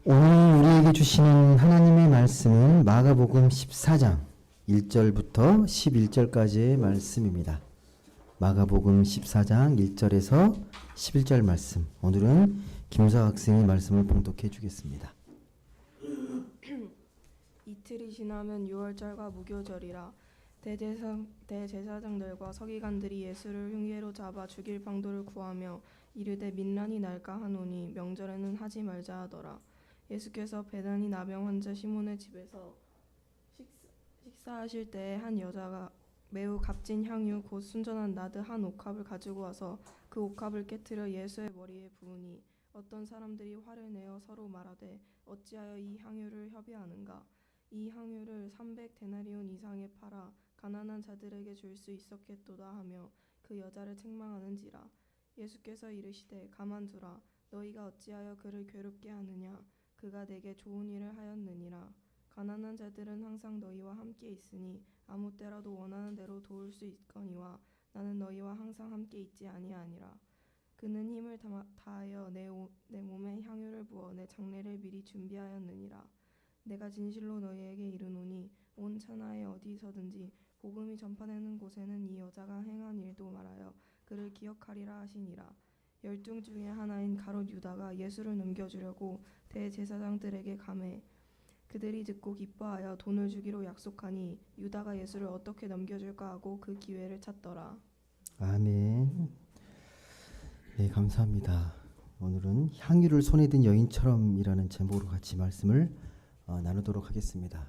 오늘 우리에게 주시는 하나님의 말씀은 마가복음 14장 1절부터 11절까지의 말씀입니다. 마가복음 14장 1절에서 11절 말씀. 오늘은 김사 학생의 말씀을 봉독해 주겠습니다. 이틀이 지나면 유월절과 무교절이라. 대제사장들과 서기관들이 예수를 흉계로 잡아 죽일 방도를 구하며 이르되 민란이 날까 하노니 명절에는 하지 말자 하더라. 예수께서 베다니 나병 환자 시몬의 집에서 식사하실 때에 한 여자가 매우 값진 향유 곧 순전한 나드 한 옥합을 가지고 와서 그 옥합을 깨트려 예수의 머리에 부으니 어떤 사람들이 화를 내어 서로 말하되 어찌하여 이 향유를 협의하는가. 이 향유를 300데나리온 이상에 팔아 가난한 자들에게 줄 수 있었겠도다 하며 그 여자를 책망하는지라. 예수께서 이르시되 가만두라. 너희가 어찌하여 그를 괴롭게 하느냐. 그가 내게 좋은 일을 하였느니라. 가난한 자들은 항상 너희와 함께 있으니 아무 때라도 원하는 대로 도울 수 있거니와 나는 너희와 항상 함께 있지 아니하니라. 그는 힘을 다하여 내 몸에 향유를 부어 내 장례를 미리 준비하였느니라. 내가 진실로 너희에게 이르노니 온 천하에 어디서든지 복음이 전파되는 곳에는 이 여자가 행한 일도 말하여 그를 기억하리라 하시니라. 12 중에 하나인 가롯 유다가 예수를 넘겨주려고 대제사장들에게 가매 그들이 듣고 기뻐하여 돈을 주기로 약속하니 유다가 예수를 어떻게 넘겨줄까 하고 그 기회를 찾더라. 아멘. 네, 감사합니다. 오늘은 향유를 손에 든 여인처럼이라는 제목으로 같이 말씀을 나누도록 하겠습니다.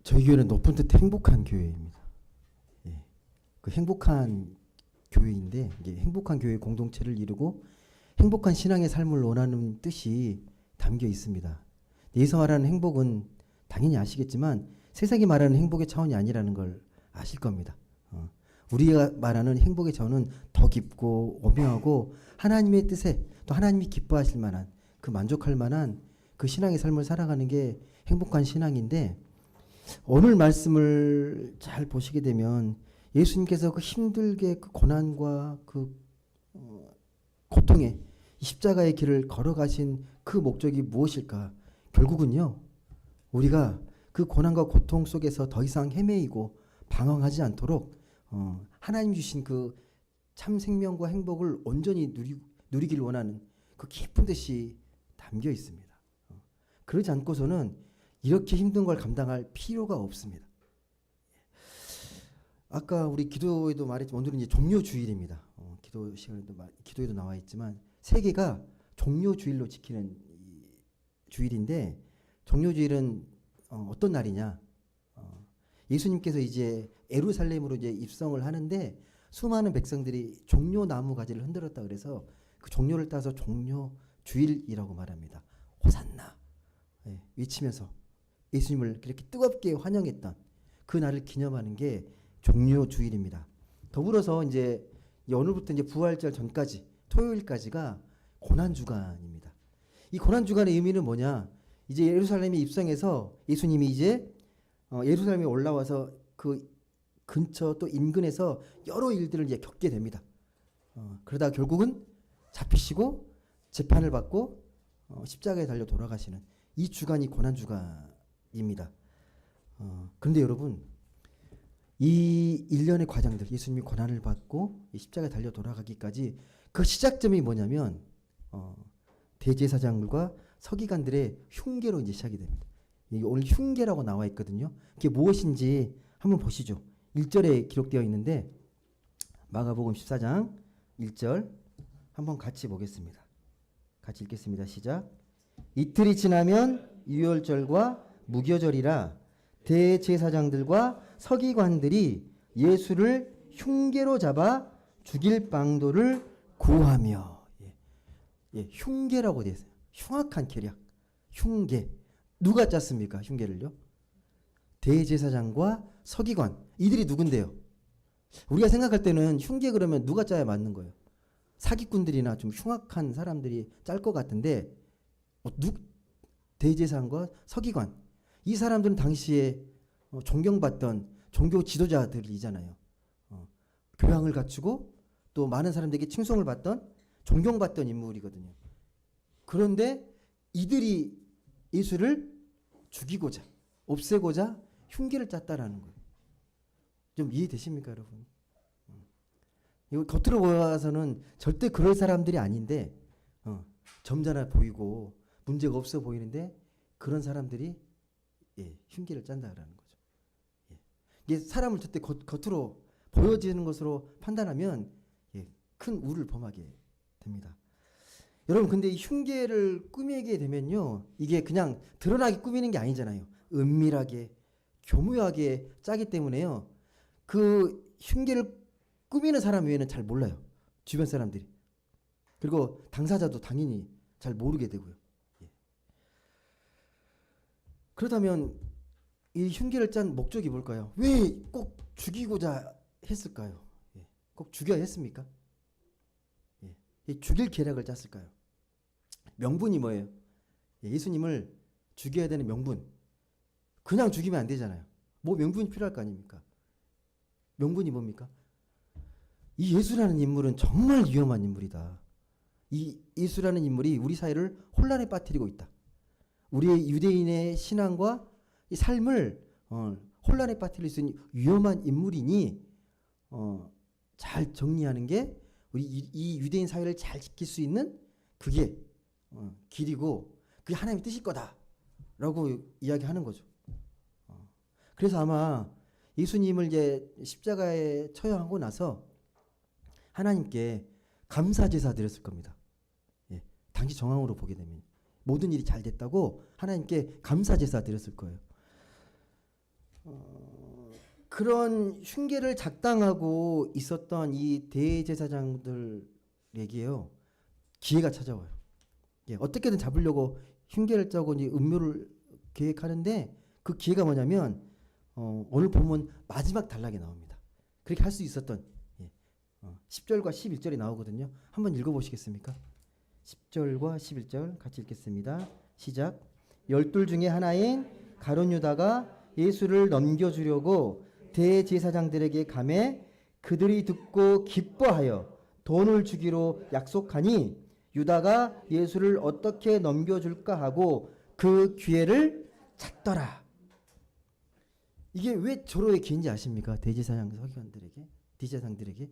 저희 교회는 높은 뜻 행복한 교회입니다. 예, 그 행복한 교회인데 이게 행복한 교회 공동체를 이루고 행복한 신앙의 삶을 원하는 뜻이 담겨 있습니다. 여기서 말하는 행복은 당연히 아시겠지만 세상이 말하는 행복의 차원이 아니라는 걸 아실 겁니다. 우리가 말하는 행복의 차원은 더 깊고 오묘하고 하나님의 뜻에 또 하나님이 기뻐하실 만한 그 만족할 만한 그 신앙의 삶을 살아가는 게 행복한 신앙인데 오늘 말씀을 잘 보시게 되면 예수님께서 그 힘들게 그 고난과 그 고통의 십자가의 길을 걸어가신 그 목적이 무엇일까? 결국은요, 우리가 그 고난과 고통 속에서 더 이상 헤매이고 방황하지 않도록 하나님 주신 그 참 생명과 행복을 온전히 누리길 원하는 그 깊은 뜻이 담겨 있습니다. 그러지 않고서는 이렇게 힘든 걸 감당할 필요가 없습니다. 아까 우리 기도에도 말했지만 오늘은 이제 종료주일입니다. 기도 시간에도 기도에도 나와 있지만 세계가 종료주일로 지키는 주일인데 종료주일은 어떤 날이냐? 예수님께서 이제 예루살렘으로 이제 입성을 하는데 수많은 백성들이 종려나무 가지를 흔들었다 그래서 그 종려를 따서 종료주일이라고 말합니다. 호산나 외치면서 예수님을 그렇게 뜨겁게 환영했던 그 날을 기념하는 게 종료주일입니다. 더불어서 이제 오늘부터 이제 부활절 전까지 토요일까지가 고난주간입니다. 이 고난주간의 의미는 뭐냐? 이제 예루살렘에 입성해서 예수님이 이제 예루살렘에 올라와서 그 근처 또 인근에서 여러 일들을 이제 겪게 됩니다. 그러다 결국은 잡히시고 재판을 받고 십자가에 달려 돌아가시는 이 주간이 고난주간입니다. 그런데 여러분 이 일련의 과정들 예수님이 고난을 받고 십자가에 달려 돌아가기까지 그 시작점이 뭐냐면 대제사장들과 서기관들의 흉계로 이제 시작이 됩니다. 이게 오늘 흉계라고 나와 있거든요. 그게 무엇인지 한번 보시죠. 1절에 기록되어 있는데 마가복음 14장 1절 한번 같이 보겠습니다. 같이 읽겠습니다. 시작. 이틀이 지나면 유월절과 무교절이라 대제사장들과 서기관들이 예수를 흉계로 잡아 죽일 방도를 구하며 흉계라고 되어 있어요. 흉악한 계략. 흉계. 누가 짰습니까? 흉계를요? 대제사장과 서기관. 이들이 누군데요? 우리가 생각할 때는 흉계 그러면 누가 짜야 맞는 거예요? 사기꾼들이나 좀 흉악한 사람들이 짤 것 같은데 대제사장과 서기관. 이 사람들은 당시에 존경받던 종교 지도자들이잖아요. 교양을 갖추고 또 많은 사람들에게 칭송을 받던 존경받던 인물이거든요. 그런데 이들이 예수를 죽이고자, 없애고자 흉기를 짰다라는 거예요. 좀 이해되십니까, 여러분? 이거 겉으로 보아서는 절대 그럴 사람들이 아닌데 점잖아 보이고 문제가 없어 보이는데 그런 사람들이 흉기를 짠다라는 거죠. 이게 사람을 절대 겉으로 보여지는 것으로 판단하면 큰 우를 범하게 됩니다. 여러분, 근데 이 흉계를 꾸미게 되면요, 이게 그냥 드러나게 꾸미는 게 아니잖아요. 은밀하게 교묘하게 짜기 때문에요, 그 흉계를 꾸미는 사람 외에는 잘 몰라요, 주변 사람들이. 그리고 당사자도 당연히 잘 모르게 되고요. 그렇다면 이 흉계를 짠 목적이 뭘까요? 왜 꼭 죽이고자 했을까요? 꼭 죽여야 했습니까? 죽일 계략을 짰을까요? 명분이 뭐예요? 예수님을 죽여야 되는 명분. 그냥 죽이면 안 되잖아요. 뭐 명분이 필요할 거 아닙니까? 명분이 뭡니까? 이 예수라는 인물은 정말 위험한 인물이다. 이 예수라는 인물이 우리 사회를 혼란에 빠뜨리고 있다. 우리의 유대인의 신앙과 이 삶을 혼란에 빠뜨릴 수 있는 위험한 인물이니 잘 정리하는 게 우리 이 유대인 사회를 잘 지킬 수 있는 그게 길이고 그게 하나님의 뜻일 거다라고 이야기하는 거죠. 그래서 아마 예수님을 이제 십자가에 처형하고 나서 하나님께 감사제사 드렸을 겁니다. 당시 정황으로 보게 되면 모든 일이 잘 됐다고 하나님께 감사제사 드렸을 거예요. 그런 흉계를 작당하고 있었던 이 대제사장들에게요, 기회가 찾아와요. 어떻게든 잡으려고 흉계를 짜고 이제 음료를 계획하는데 그 기회가 뭐냐면 오늘 보면 마지막 단락에 나옵니다. 그렇게 할 수 있었던 10절과 11절이 나오거든요. 한번 읽어보시겠습니까? 10절과 11절 같이 읽겠습니다. 시작. 12 중에 하나인 가룟 유다가 예수를 넘겨주려고 대제사장들에게 감해 그들이 듣고 기뻐하여 돈을 주기로 약속하니 유다가 예수를 어떻게 넘겨줄까 하고 그 기회를 찾더라. 이게 왜 조로의 기회인지 아십니까? 대제사장 서기관들에게, 대제사장들에게.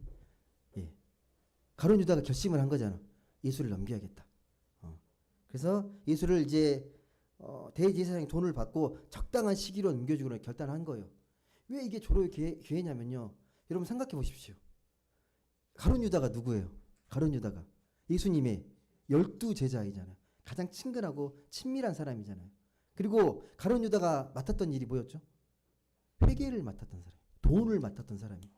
가룟 유다가 결심을 한 거잖아. 예수를 넘겨야겠다. 그래서 예수를 이제 대제사장이 돈을 받고 적당한 시기로 넘겨주기로 결단한 거예요. 왜 이게 조로의 기회냐면요, 여러분 생각해 보십시오. 가룟 유다가 누구예요? 가룟 유다가 예수님의 12제자이잖아요. 가장 친근하고 친밀한 사람이잖아요. 그리고 가룟 유다가 맡았던 일이 뭐였죠? 회계를 맡았던 사람, 돈을 맡았던 사람이.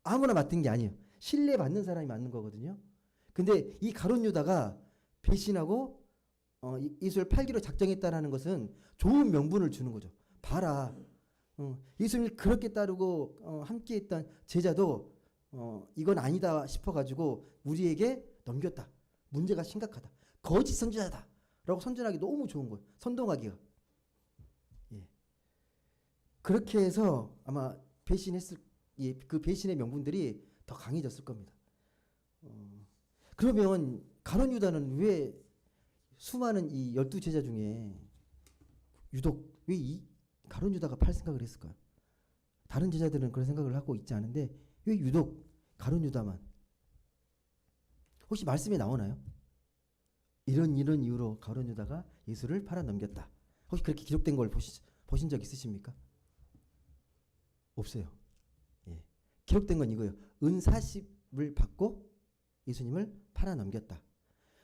아무나 맡은 게 아니에요. 신뢰받는 사람이 맡는 거거든요. 근데 이 가룟 유다가 배신하고 예수를 팔기로 작정했다라는 것은 좋은 명분을 주는 거죠. 봐라, 예수님을 그렇게 따르고 함께했던 제자도 이건 아니다 싶어가지고 우리에게 넘겼다. 문제가 심각하다. 거짓 선지자다. 라고 선전하기 너무 좋은 거예요. 선동하기가. 그렇게 해서 아마 그 배신의 명분들이 더 강해졌을 겁니다. 그러면 가룟 유다는 왜 수많은 이 12제자 중에 유독 왜 이 가룟 유다가 팔 생각을 했을까요? 다른 제자들은 그런 생각을 하고 있지 않은데 왜 유독 가룟 유다만? 혹시 말씀에 나오나요? 이런 이유로 가룟 유다가 예수를 팔아 넘겼다. 혹시 그렇게 기록된 걸 보신 적 있으십니까? 없어요. 기록된 건 이거예요. 은 40을 받고 예수님을 팔아 넘겼다.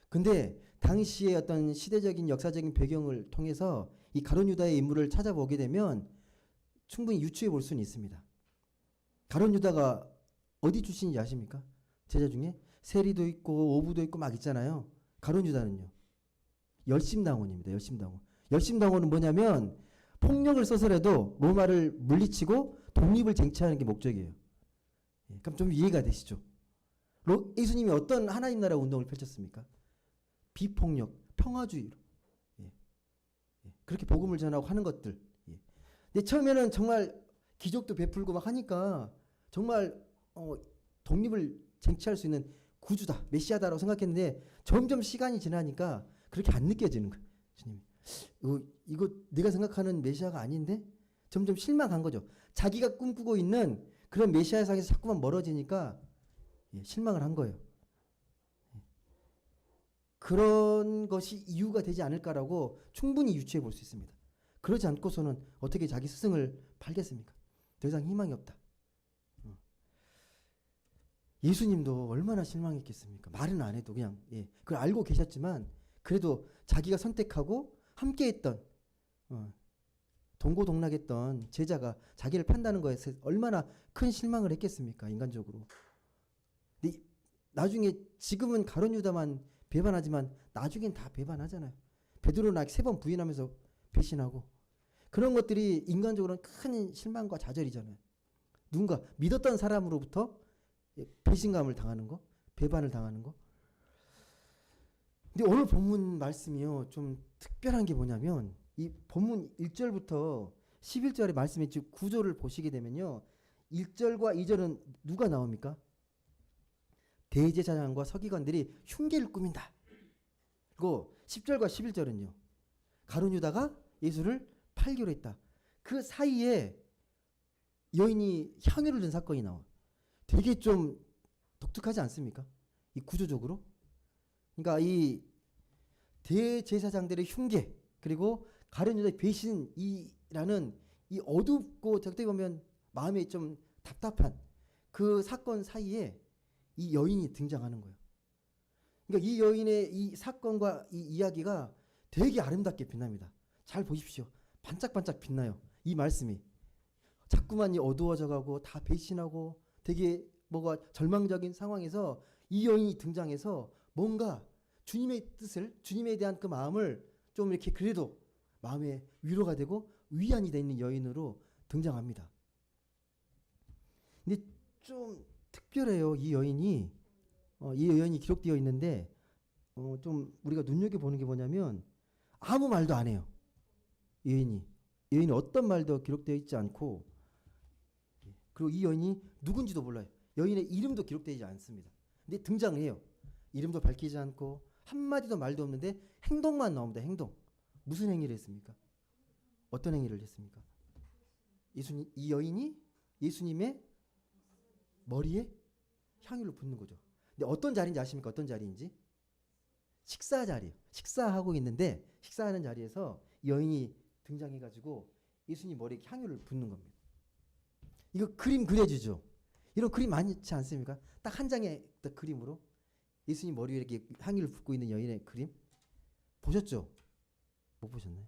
근데 당시의 어떤 시대적인 역사적인 배경을 통해서 이 가룟 유다의 인물을 찾아보게 되면 충분히 유추해 볼 수는 있습니다. 가룟 유다가 어디 출신인지 아십니까? 제자 중에 세리도 있고 오부도 있고 막 있잖아요. 가룟 유다는요, 열심당원입니다. 열심당원. 열심당원은 뭐냐면 폭력을 써서라도 로마를 물리치고 독립을 쟁취하는 게 목적이에요. 그럼 좀 이해가 되시죠? 예수님이 어떤 하나님 나라 운동을 펼쳤습니까? 비폭력, 평화주의로. 그렇게 복음을 전하고 하는 것들. 근데 처음에는 정말 기적도 베풀고 막 하니까 정말 독립을 쟁취할 수 있는 구주다, 메시아다라고 생각했는데 점점 시간이 지나니까 그렇게 안 느껴지는 거예요. 주님이 이거 내가 생각하는 메시아가 아닌데 점점 실망한 거죠. 자기가 꿈꾸고 있는 그런 메시아 상에서 자꾸만 멀어지니까 실망을 한 거예요. 그런 것이 이유가 되지 않을까라고 충분히 유추해 볼 수 있습니다. 그러지 않고서는 어떻게 자기 스승을 팔겠습니까? 더 이상 희망이 없다. 예수님도 얼마나 실망했겠습니까? 말은 안 해도 그냥 그걸 알고 계셨지만 그래도 자기가 선택하고 함께했던 동고동락했던 제자가 자기를 판다는 것에 얼마나 큰 실망을 했겠습니까? 인간적으로. 근데 나중에 지금은 가룟 유다만 배반하지만 나중엔 다 배반하잖아요. 베드로는 3번 부인하면서 배신하고 그런 것들이 인간적으로는 큰 실망과 좌절이잖아요. 누군가 믿었던 사람으로부터 배신감을 당하는 거, 배반을 당하는 거. 근데 오늘 본문 말씀이요 좀 특별한 게 뭐냐면 이 본문 1절부터 11절의 말씀의 구조를 보시게 되면요 1절과 2절은 누가 나옵니까? 대제사장과 서기관들이 흉계를 꾸민다. 그리고 10절과 11절은요 가룟 유다가 예수를 팔기로 했다. 그 사이에 여인이 향유를 든 사건이 나와. 되게 좀 독특하지 않습니까? 이 구조적으로. 그러니까 이 대제사장들의 흉계 그리고 가룟 유다의 배신이라는 이 어둡고 어떻게 보면 마음이 좀 답답한 그 사건 사이에 이 여인이 등장하는 거예요. 그러니까 이 여인의 이 사건과 이 이야기가 되게 아름답게 빛납니다. 잘 보십시오. 반짝반짝 빛나요. 이 말씀이. 자꾸만 어두워져 가고 다 배신하고 되게 뭐가 절망적인 상황에서 이 여인이 등장해서 뭔가 주님의 뜻을 주님에 대한 그 마음을 좀 이렇게 그래도 마음에 위로가 되고 위안이 되는 여인으로 등장합니다. 근데 좀 특별해요. 이 여인이 기록되어 있는데 좀 우리가 눈여겨보는 게 뭐냐면 아무 말도 안 해요. 여인이 어떤 말도 기록되어 있지 않고 그리고 이 여인이 누군지도 몰라요. 여인의 이름도 기록되지 않습니다. 근데 등장을 해요. 이름도 밝히지 않고 한마디도 말도 없는데 행동만 나옵니다. 행동. 무슨 행위를 했습니까? 어떤 행위를 했습니까? 이 여인이 예수님의 머리에 향유를 붓는 거죠. 근데 어떤 자리인지 아십니까? 어떤 자리인지? 식사 자리예요. 식사하고 있는데 식사하는 자리에서 여인이 등장해가지고 예수님 머리에 향유를 붓는 겁니다. 이거 그림 그려주죠. 이런 그림 많지 않습니까? 딱 한 장의 딱 그림으로 예수님 머리에 이렇게 향유를 붓고 있는 여인의 그림 보셨죠? 못 보셨나요?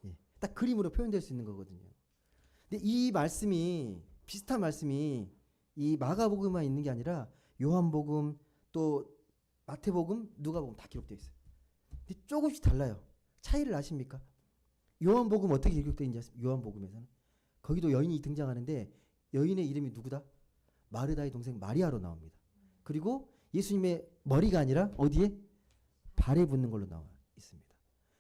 예, 딱 그림으로 표현될 수 있는 거거든요. 근데 이 말씀이 비슷한 말씀이 이 마가복음만 있는 게 아니라 요한복음 또 마태복음, 누가복음 다 기록되어 있어요. 근데 조금씩 달라요. 차이를 아십니까? 요한복음 어떻게 기록되어 있는지 아십니까? 요한복음에서는 거기도 여인이 등장하는데 여인의 이름이 누구다? 마르다의 동생 마리아로 나옵니다. 그리고 예수님의 머리가 아니라 어디에? 발에 붓는 걸로 나와 있습니다.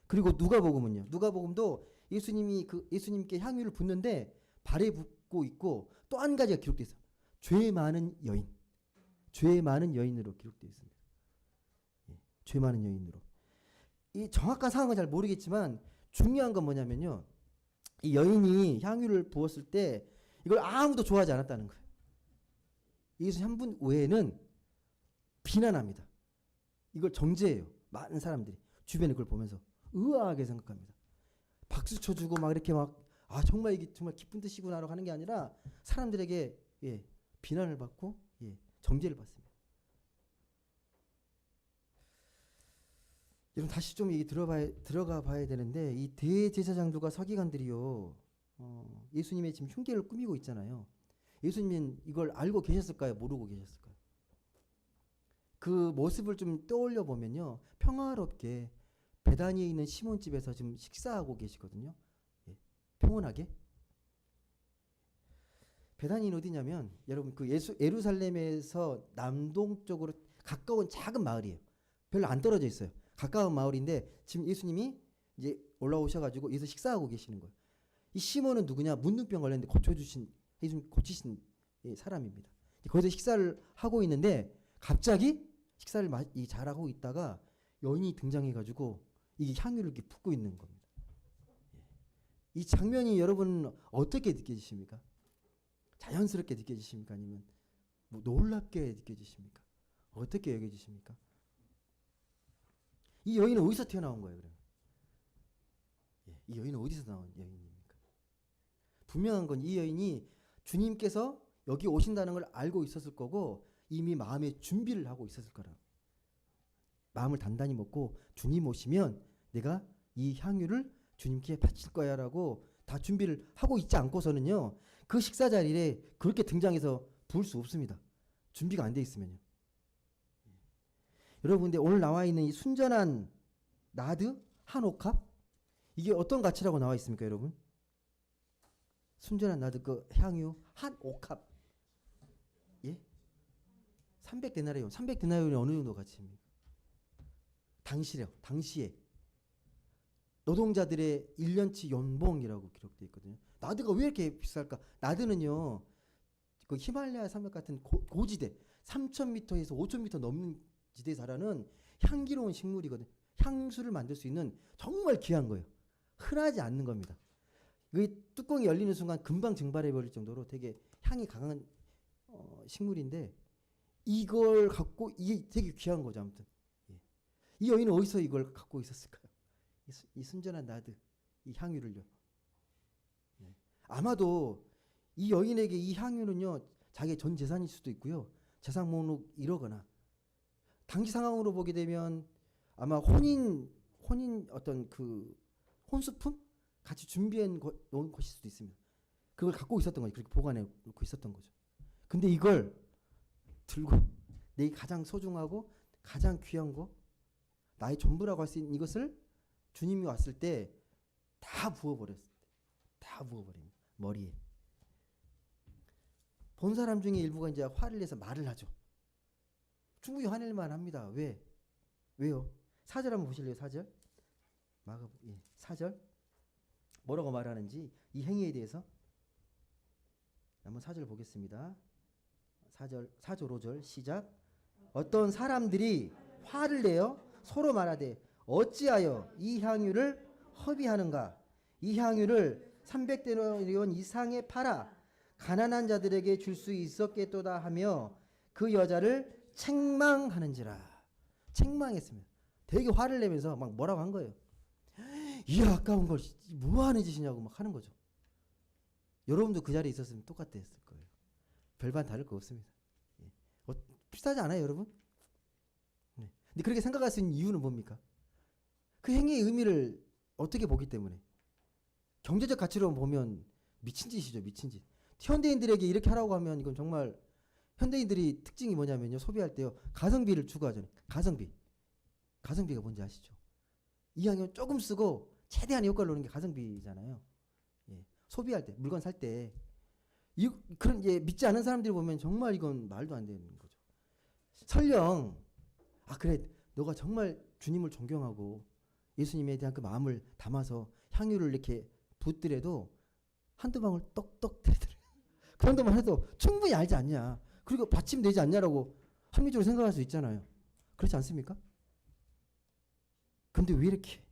그리고 누가복음은요. 누가복음도 예수님께 향유를 붓는데 발에 붓고 있고 또 한 가지가 기록되어 있어요. 죄 많은 여인. 죄 많은 여인으로 기록되어 있습니다. 죄 많은 여인으로. 이 정확한 상황은 잘 모르겠지만 중요한 건 뭐냐면요. 이 여인이 향유를 부었을 때 이걸 아무도 좋아하지 않았다는 거예요. 예수 한 분 외에는 비난합니다. 이걸 정죄해요. 많은 사람들이 주변에 그걸 보면서 의아하게 생각합니다. 박수 쳐주고 막 이렇게 막 정말 이게 정말 기쁜 뜻이구나라고 하는 게 아니라 사람들에게 비난을 받고 정죄를 받습니다. 여러분 다시 좀 들어가 봐야 되는데 이 대제사장들과 서기관들이요 예수님의 지금 흉계를 꾸미고 있잖아요. 예수님은 이걸 알고 계셨을까요? 모르고 계셨을까요? 그 모습을 좀 떠올려 보면요 평화롭게 베다니에 있는 시몬 집에서 지금 식사하고 계시거든요. 평온하게. 베다니는 어디냐면 여러분 그 예루살렘에서 남동쪽으로 가까운 작은 마을이에요. 별로 안 떨어져 있어요. 가까운 마을인데 지금 예수님이 이제 올라오셔가지고 여기서 식사하고 계시는 거예요. 이 시몬은 누구냐? 문둥병 걸렸는데 예수님 고치신 사람입니다. 거기서 식사를 하고 있는데 갑자기 식사를 잘하고 있다가 여인이 등장해가지고 이게 향유를 이렇게 붓고 있는 겁니다. 이 장면이 여러분 어떻게 느껴지십니까? 자연스럽게 느껴지십니까? 아니면 뭐 놀랍게 느껴지십니까? 어떻게 여겨지십니까? 이 여인은 어디서 튀어나온 거예요, 그러면? 이 여인은 어디서 나온 여인입니까? 분명한 건 이 여인이 주님께서 여기 오신다는 걸 알고 있었을 거고 이미 마음의 준비를 하고 있었을 거라. 마음을 단단히 먹고 주님 오시면 내가 이 향유를 주님께 바칠 거야라고 다 준비를 하고 있지 않고서는요. 그 식사 자리에 그렇게 등장해서 부을 수 없습니다. 준비가 안 돼 있으면요. 여러분, 근데 오늘 나와 있는 이 순전한 나드 한 옥합, 이게 어떤 가치라고 나와 있습니까, 여러분? 순전한 나드 그 향유 한 옥합, 예? 300데나리온. 300데나리온이 어느 정도 가치입니까? 당시에 노동자들의 1년치 연봉이라고 기록되어 있거든요. 나드가 왜 이렇게 비쌀까? 나드는요, 그 히말라야 산맥 같은 고지대 3,000m에서 5,000m 넘는 지대에 자라는 향기로운 식물이거든요. 향수를 만들 수 있는 정말 귀한 거예요. 흔하지 않는 겁니다. 그 뚜껑이 열리는 순간 금방 증발해 버릴 정도로 되게 향이 강한 식물인데 이걸 갖고 이게 되게 귀한 거죠. 아무튼 이 여인은 어디서 이걸 갖고 있었을까요? 이 순전한 나드, 이 향유를요. 아마도 이 여인에게 이 향유는요, 자기의 전 재산일 수도 있고요, 재산 목록 1억거나 당시 상황으로 보게 되면 아마 혼인 어떤 그 혼수품 같이 준비해 놓은 것일 수도 있습니다. 그걸 갖고 있었던 거죠. 그렇게 보관해 놓고 있었던 거죠. 근데 이걸 들고 내 가장 소중하고 가장 귀한 거, 나의 전부라고 할 수 있는 이것을 주님이 왔을 때 다 부어버렸을 때, 다 부어버립니다. 머리에. 본 사람 중에 일부가 이제 화를 내서 말을 하죠. 충분히 화낼만 합니다. 왜요? 4절 한번 보실래요? 4절. 4절. 뭐라고 말하는지 이 행위에 대해서 한번 4절 보겠습니다. 4절, 5절 시작. 어떤 사람들이 화를 내어 서로 말하되 어찌하여 이 향유를 허비하는가? 이 향유를 300데나리온 이상에 팔아 가난한 자들에게 줄 수 있었겠도다 하며 그 여자를 책망하는지라. 책망했습니다. 되게 화를 내면서 막 뭐라고 한 거예요. 이 아까운 걸 뭐 하는 짓이냐고 막 하는 거죠. 여러분도 그 자리에 있었으면 똑같았을 거예요. 별반 다를 거 없습니다. 비슷하지 않아요, 여러분? 네. 근데 그렇게 생각할 수 있는 이유는 뭡니까? 그 행위의 의미를 어떻게 보기 때문에. 경제적 가치로 보면 미친 짓이죠, 미친 짓. 현대인들에게 이렇게 하라고 하면 이건 정말 현대인들이 특징이 뭐냐면요, 소비할 때요, 가성비를 추구하잖아요. 가성비가 뭔지 아시죠? 이왕이면 조금 쓰고 최대한 효과를 노리는 게 가성비잖아요. 소비할 때, 물건 살 때. 그런 믿지 않은 사람들이 보면 정말 이건 말도 안 되는 거죠. 설령 그래, 너가 정말 주님을 존경하고 예수님에 대한 그 마음을 담아서 향유를 이렇게 붓더라도 한두 방울 떡떡 들이더래. 그 정도만 해도 충분히 알지 않냐, 그리고 받침되지 않냐라고 합리적으로 생각할 수 있잖아요. 그렇지 않습니까? 근데 왜 이렇게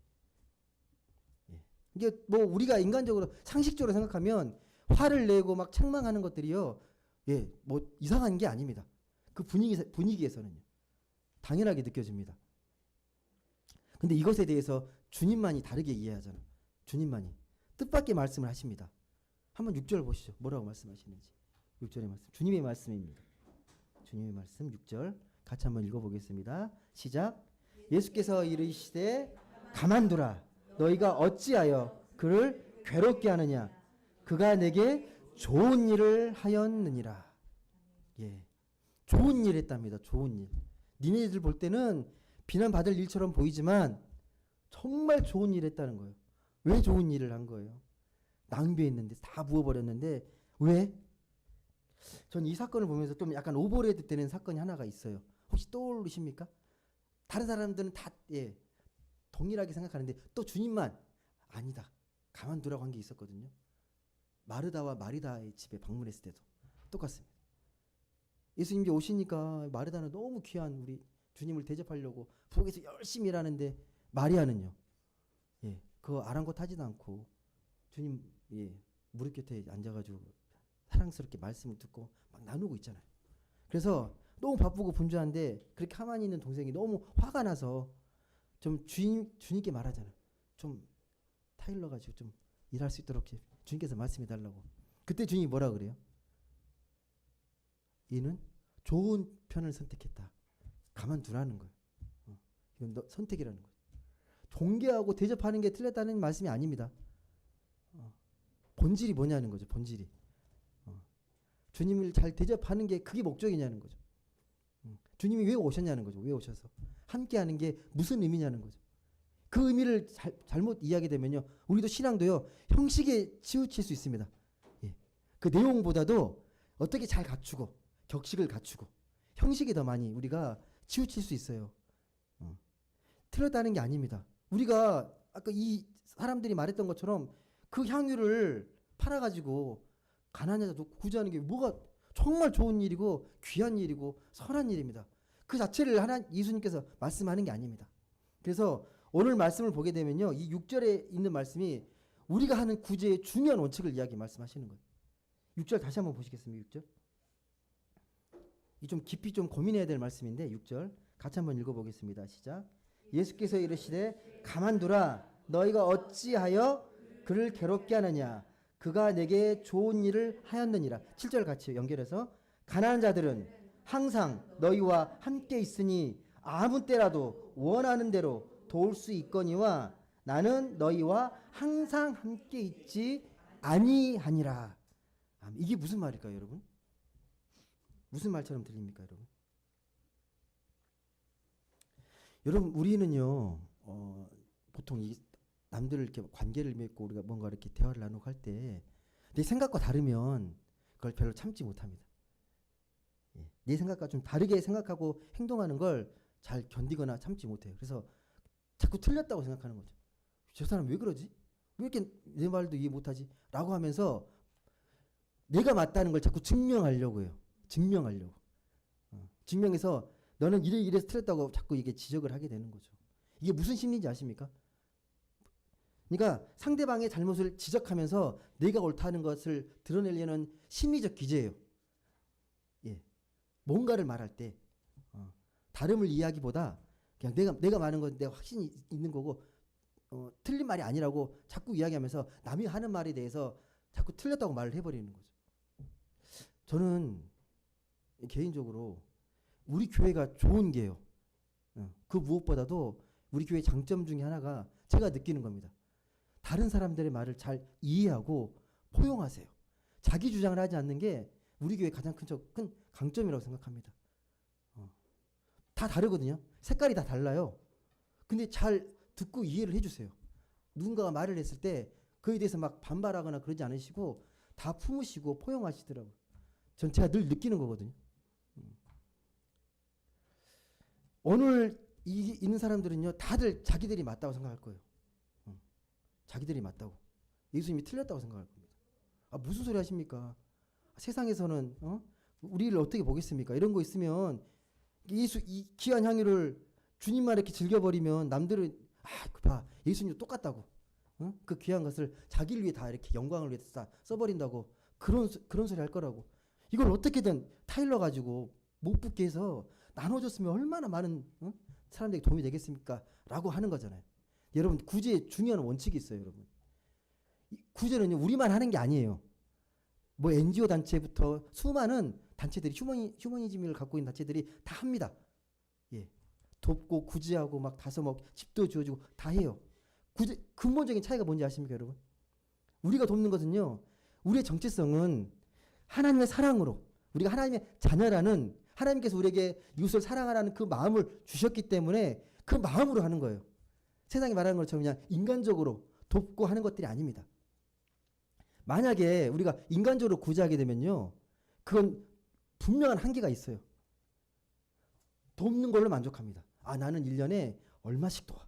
이게 뭐 우리가 인간적으로 상식적으로 생각하면 화를 내고 막 책망하는 것들이요, 뭐 이상한 게 아닙니다. 그 분위기에서는요 당연하게 느껴집니다. 근데 이것에 대해서 주님만이 다르게 이해하잖아요. 주님만이 뜻밖의 말씀을 하십니다. 한번 6절 보시죠. 뭐라고 말씀하시는지. 6절의 말씀, 주님의 말씀입니다. 주님의 말씀 6절 같이 한번 읽어보겠습니다. 시작. 예수께서 이르시되 가만두라. 너희가 어찌하여 그를 괴롭게 하느냐. 그가 내게 좋은 일을 하였느니라. 좋은 일 했답니다. 좋은 일. 니네들 볼 때는 비난받을 일처럼 보이지만 정말 좋은 일 했다는 거예요. 왜 좋은 일을 한 거예요? 낭비했는데, 다 부어버렸는데. 왜? 전 이 사건을 보면서 좀 약간 오버레이드 되는 사건이 하나가 있어요. 혹시 떠오르십니까? 다른 사람들은 다 동일하게 생각하는데 또 주님만 아니다, 가만두라고 한 게 있었거든요. 마르다와 마리다의 집에 방문했을 때도 똑같습니다. 예수님이 오시니까 마르다는 너무 귀한 우리 주님을 대접하려고 부엌에서 열심히 일하는데 마리아는요. 예, 그거 아랑곳하지도 않고 주님 무릎 곁에 앉아가지고 사랑스럽게 말씀을 듣고 막 나누고 있잖아요. 그래서 너무 바쁘고 분주한데 그렇게 가만히 있는 동생이 너무 화가 나서 좀 주님께 말하잖아요. 좀 타일러 가지고 좀 일할 수 있도록 주님께서 말씀해 달라고. 그때 주님이 뭐라 그래요? 이는 좋은 편을 선택했다. 가만두라는 거예요. 이건 너 선택이라는 거예요. 존경하고 대접하는 게 틀렸다는 말씀이 아닙니다. 본질이 뭐냐는 거죠. 본질이. 주님을 잘 대접하는 게 그게 목적이냐는 거죠. 주님이 왜 오셨냐는 거죠. 왜 오셔서. 함께하는 게 무슨 의미냐는 거죠. 그 의미를 잘못 이야기되면요. 우리도 신앙도요. 형식에 치우칠 수 있습니다. 예. 그 내용보다도 어떻게 잘 갖추고 격식을 갖추고 형식이 더 많이 우리가 치우칠 수 있어요. 틀렸다는 게 아닙니다. 우리가 아까 이 사람들이 말했던 것처럼 그 향유를 팔아가지고 가난한 자 놓고 구제하는 게 뭐가 정말 좋은 일이고 귀한 일이고 선한 일입니다. 그 자체를 예수님께서 말씀하는 게 아닙니다. 그래서 오늘 말씀을 보게 되면요. 이 6절에 있는 말씀이 우리가 하는 구제의 중요한 원칙을 말씀하시는 거예요. 6절 다시 한번 보시겠습니다. 6절. 이 좀 깊이 좀 고민해야 될 말씀인데 6절 같이 한번 읽어보겠습니다. 시작. 예수께서 이르시되 가만두라 너희가 어찌하여 그를 괴롭게 하느냐 그가 내게 좋은 일을 하였느니라. 7절 같이 연결해서 가난한 자들은 항상 너희와 함께 있으니 아무 때라도 원하는 대로 도울 수 있거니와 나는 너희와 항상 함께 있지 아니하니라. 이게 무슨 말일까요, 여러분? 무슨 말처럼 들립니까, 여러분? 여러분, 우리는요, 보통 이 남들을 이렇게 관계를 맺고 우리가 뭔가 이렇게 대화를 나누고 할 때 내 생각과 다르면 그걸 별로 참지 못합니다. 예, 내 생각과 좀 다르게 생각하고 행동하는 걸 잘 견디거나 참지 못해요. 그래서 자꾸 틀렸다고 생각하는 거죠. 저 사람 왜 그러지? 왜 이렇게 내 말도 이해 못하지? 라고 하면서 내가 맞다는 걸 자꾸 증명하려고 해요. 증명하려고. 증명해서 너는 이래서 틀렸다고 자꾸 이게 지적을 하게 되는 거죠. 이게 무슨 심리인지 아십니까? 그러니까 상대방의 잘못을 지적하면서 내가 옳다는 것을 드러내려는 심리적 기제예요. 예. 뭔가를 말할 때 다름을 이해하기보다 그냥 내가 말하는 건 내가 확신이 있는 거고 틀린 말이 아니라고 자꾸 이야기하면서 남이 하는 말에 대해서 자꾸 틀렸다고 말을 해버리는 거죠. 저는 개인적으로 우리 교회가 좋은 게요. 그 무엇보다도 우리 교회의 장점 중에 하나가 제가 느끼는 겁니다. 다른 사람들의 말을 잘 이해하고 포용하세요. 자기 주장을 하지 않는 게 우리 교회의 가장 큰 강점이라고 생각합니다. 다 다르거든요. 색깔이 다 달라요. 근데 잘 듣고 이해를 해주세요. 누군가가 말을 했을 때 그에 대해서 막 반발하거나 그러지 않으시고 다 품으시고 포용하시더라고요. 전 제가 늘 느끼는 거거든요. 오늘 있는 사람들은요, 다들 자기들이 맞다고 생각할 거예요. 자기들이 맞다고. 예수님이 틀렸다고 생각할 겁니다. 무슨 소리 하십니까? 세상에서는 우리를 어떻게 보겠습니까? 이런 거 있으면 이 귀한 향유를 주님만 이렇게 즐겨버리면 남들은 봐 예수님도 똑같다고. 그 귀한 것을 자기를 위해 다 이렇게 영광을 위해 다 써버린다고 그런 소리 할 거라고. 이걸 어떻게든 타일러 가지고 못 붙게 해서 나눠줬으면 얼마나 많은 사람들에게 도움이 되겠습니까? 라고 하는 거잖아요. 여러분 구제의 중요한 원칙이 있어요. 여러분 구제는요 우리만 하는 게 아니에요. 뭐 NGO 단체부터 수많은 단체들이 휴머니즘을 갖고 있는 단체들이 다 합니다. 예, 돕고 구제하고 막 다서 막 집도 지어주고 다 해요. 구제 근본적인 차이가 뭔지 아십니까, 여러분? 우리가 돕는 것은요 우리의 정체성은 하나님의 사랑으로 우리가 하나님의 자녀라는 하나님께서 우리에게 이웃을 사랑하라는 그 마음을 주셨기 때문에 그 마음으로 하는 거예요. 세상이 말하는 것처럼 그냥 인간적으로 돕고 하는 것들이 아닙니다. 만약에 우리가 인간적으로 구제하게 되면요. 그건 분명한 한계가 있어요. 돕는 걸로 만족합니다. 나는 1년에 얼마씩 도와.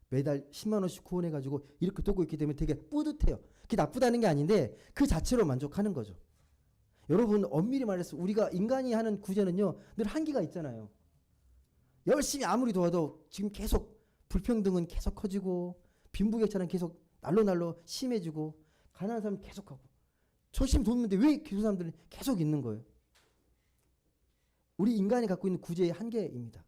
매달 10만 원씩 후원해가지고 이렇게 돕고 있기 때문에 되게 뿌듯해요. 그게 나쁘다는 게 아닌데 그 자체로 만족하는 거죠. 여러분 엄밀히 말해서 우리가 인간이 하는 구제는요. 늘 한계가 있잖아요. 열심히 아무리 도와도 지금 계속 불평등은 계속 커지고 빈부격차는 계속 날로 심해지고 가난한 사람은 계속하고 열심히 돕는데 왜 기도 사람들은 계속 있는 거예요? 우리 인간이 갖고 있는 구제의 한계입니다.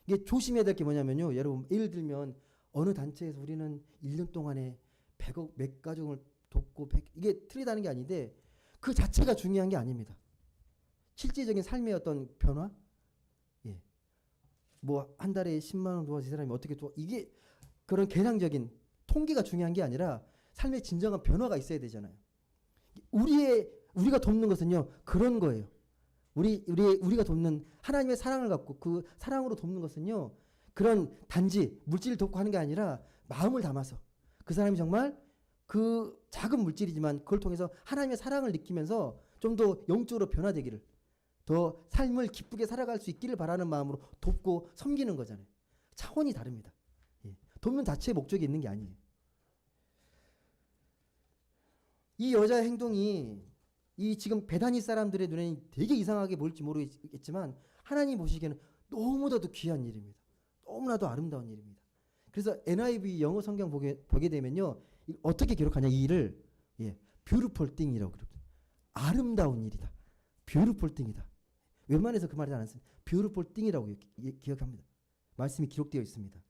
이게 조심해야 될 게 뭐냐면요. 여러분 예를 들면 어느 단체에서 우리는 1년 동안에 100억 몇 가정을 돕고 이게 틀리다는 게 아닌데 그 자체가 중요한 게 아닙니다. 실질적인 삶의 어떤 변화? 예. 뭐 한 달에 10만 원 도와준 사람이 어떻게 이게 그런 계량적인 통계가 중요한 게 아니라 삶의 진정한 변화가 있어야 되잖아요. 우리가 돕는 것은요. 그런 거예요. 우리가 돕는 하나님의 사랑을 갖고 그 사랑으로 돕는 것은요. 그런 단지 물질을 돕고 하는 게 아니라 마음을 담아서 그 사람이 정말 그 작은 물질이지만 그걸 통해서 하나님의 사랑을 느끼면서 좀 더 영적으로 변화되기를 더 삶을 기쁘게 살아갈 수 있기를 바라는 마음으로 돕고 섬기는 거잖아요. 차원이 다릅니다. 예. 돕는 자체의 목적이 있는 게 아니에요. 이 여자의 행동이 이 지금 베다니 사람들의 눈에는 되게 이상하게 보일지 모르겠지만 하나님 보시기에는 너무나도 귀한 일입니다. 너무나도 아름다운 일입니다. 그래서 NIV 영어 성경 보게 되면요. 어떻게 기록하냐 이 일을 beautiful thing이라고 그럽니다. 아름다운 일이다. beautiful thing이다. 웬만해서 그 말을 안 씁니다. beautiful thing이라고 기억합니다. 말씀이 기록되어 있습니다.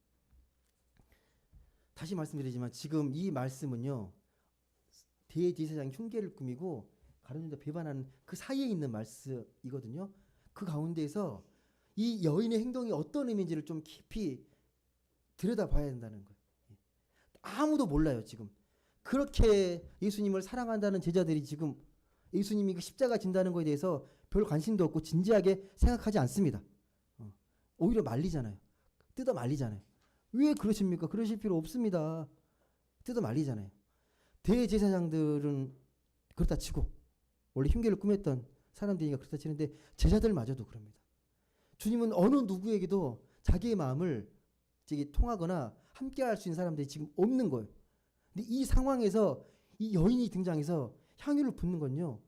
다시 말씀드리지만 지금 이 말씀은요. 대제사장 흉계를 꾸미고 가룟유다 배반하는 그 사이에 있는 말씀이거든요. 그 가운데에서 이 여인의 행동이 어떤 의미인지를 좀 깊이 들여다봐야 된다는 거예요. 아무도 몰라요 지금. 그렇게 예수님을 사랑한다는 제자들이 지금 예수님이 그 십자가 진다는 것에 대해서 별 관심도 없고 진지하게 생각하지 않습니다. 오히려 말리잖아요. 뜯어 말리잖아요. 왜 그러십니까? 그러실 필요 없습니다. 뜯어 말리잖아요. 대제사장들은 그렇다 치고 원래 흉계를 꾸몄던 사람들이니까 그렇다 치는데 제자들마저도 그럽니다. 주님은 어느 누구에게도 자기의 마음을 통하거나 함께할 수 있는 사람들이 지금 없는 거예요. 근데 이 상황에서 이 여인이 등장해서 향유를 붓는 건요.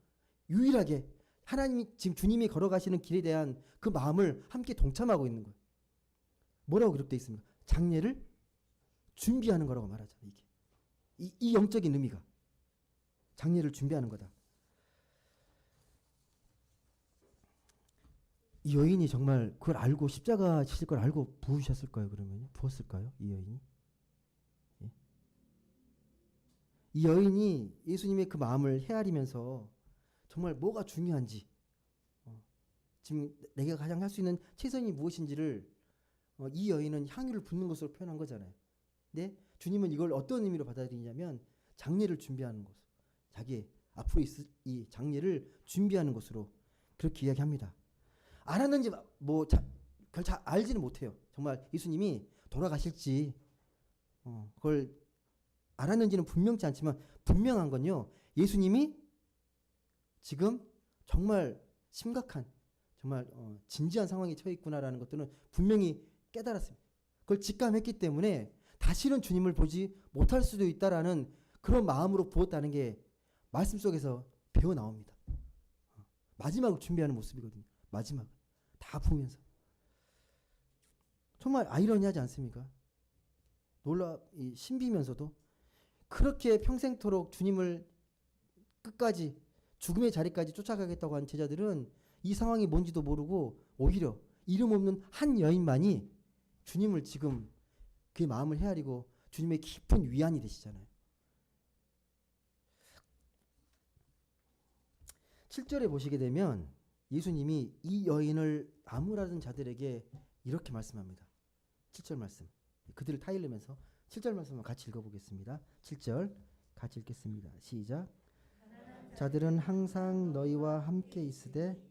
유일하게 하나님이 지금 주님이 걸어가시는 길에 대한 그 마음을 함께 동참하고 있는 거예요. 뭐라고 기록되어 있습니까? 장례를 준비하는 거라고 말하잖아요. 이 영적인 의미가 장례를 준비하는 거다. 이 여인이 정말 그걸 알고 십자가 지실 걸 알고 부으셨을까요? 그러면 부었을까요? 이 여인이? 예? 이 여인이 예수님의 그 마음을 헤아리면서 정말 뭐가 중요한지 지금 내가 가장 할 수 있는 최선이 무엇인지를 이 여인은 향유를 붓는 것으로 표현한 거잖아요. 근데 주님은 이걸 어떤 의미로 받아들이냐면 장례를 준비하는 것으로 자기의 앞으로 있을 이 장례를 준비하는 것으로 그렇게 이야기합니다. 알았는지 그걸 잘 알지는 못해요. 정말 예수님이 돌아가실지 그걸 알았는지는 분명치 않지만 분명한 건요. 예수님이 지금 정말 심각한 정말 진지한 상황에 처해 있구나라는 것들은 분명히 깨달았습니다. 그걸 직감했기 때문에 다시는 주님을 보지 못할 수도 있다라는 그런 마음으로 부었다는 게 말씀 속에서 배어 나옵니다. 마지막을 준비하는 모습이거든요. 마지막 다 부으면서 정말 아이러니하지 않습니까? 신비면서도 그렇게 평생토록 주님을 끝까지 죽음의 자리까지 쫓아가겠다고 한 제자들은 이 상황이 뭔지도 모르고 오히려 이름 없는 한 여인만이 주님을 지금 그의 마음을 헤아리고 주님의 깊은 위안이 되시잖아요. 7절에 보시게 되면 예수님이 이 여인을 나무라는 자들에게 이렇게 말씀합니다. 7절 말씀. 그들을 타일르면서 7절 말씀을 같이 읽어보겠습니다. 7절 같이 읽겠습니다. 시작. 자들은 항상 너희와 함께 있으되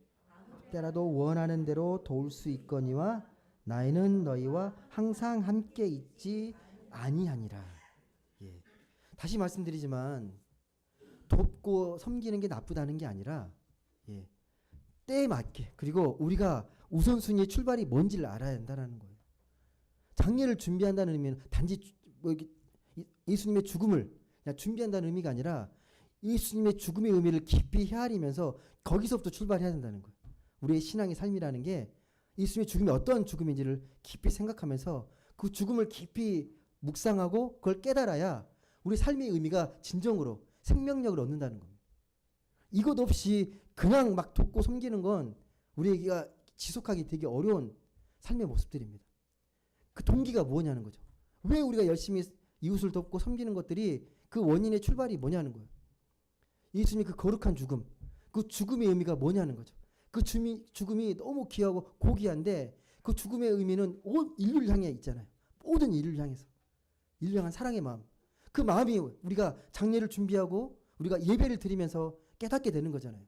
때라도 원하는 대로 도울 수 있거니와 나이는 너희와 항상 함께 있지 아니하니라. 예. 다시 말씀드리지만 돕고 섬기는 게 나쁘다는 게 아니라 때에 맞게 그리고 우리가 우선순위의 출발이 뭔지를 알아야 된다는 거예요. 장례를 준비한다는 의미는 단지 예수님의 죽음을 그냥 준비한다는 의미가 아니라 예수님의 죽음의 의미를 깊이 헤아리면서 거기서부터 출발해야 된다는 거예요. 우리의 신앙의 삶이라는 게 예수님의 죽음이 어떠한 죽음인지를 깊이 생각하면서 그 죽음을 깊이 묵상하고 그걸 깨달아야 우리 삶의 의미가 진정으로 생명력을 얻는다는 겁니다. 이것 없이 그냥 막 돕고 섬기는 건 우리가 지속하기 되게 어려운 삶의 모습들입니다. 그 동기가 뭐냐는 거죠. 왜 우리가 열심히 이웃을 돕고 섬기는 것들이 그 원인의 출발이 뭐냐는 거예요. 예수님의 그 거룩한 죽음, 그 죽음의 의미가 뭐냐는 거죠. 그 죽음이 너무 귀하고 고귀한데 그 죽음의 의미는 온 인류를 향해 있잖아요. 모든 인류를 향해서. 인류를 향한 사랑의 마음. 그 마음이 우리가 장례를 준비하고 우리가 예배를 드리면서 깨닫게 되는 거잖아요.